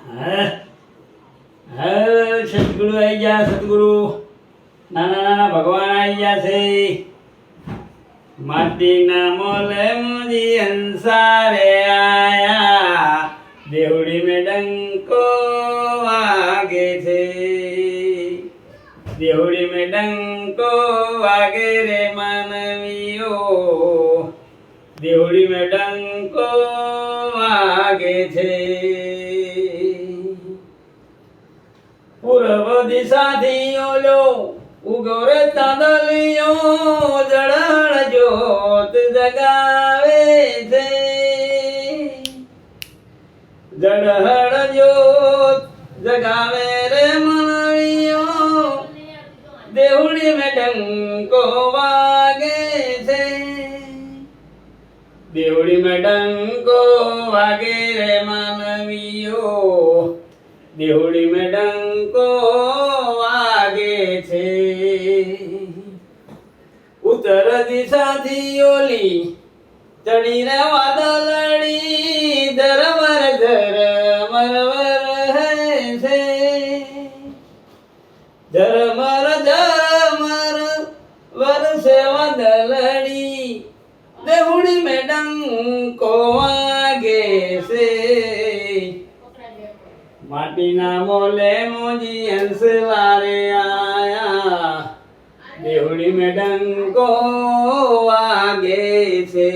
હા હા સદગુરુ આવી ગયા. સદગુરુ નાના નાના ભગવાન આવી ગયા છે. માટીના મોલે મુજી અંસારે આયા, દેવડી મે ડંકો વાગે છે. દેવડી મે ડંકો વાગે રે માનવીઓ, દેવડી મે ડંકો વાગે છે. પૂર્વ દિશાથી ઓલો ઉગોરે તાંદલિયો, જળહળ જ્યોત જગાવે છે. જળહળ જ્યોત જગાવે રે માનવીઓ, દેવડી મે ડંકો વાગે છે. દેવડી મે ડંકો વાગે રે માનવીઓ, દેવડી મે ડંકો વાગે છે. ઉત્તર દિશાથી ઓલી ચડીને વાદળડી, ધરમર ધરમર વરહે છે. ઝરમર ઝરમર વરસે વાદળડી, દેવડી મે ડંકો વાગે છે. માટીના મોલે મોજી હંસવારે આયા, દેવડી મે ડંકો વાગે છે.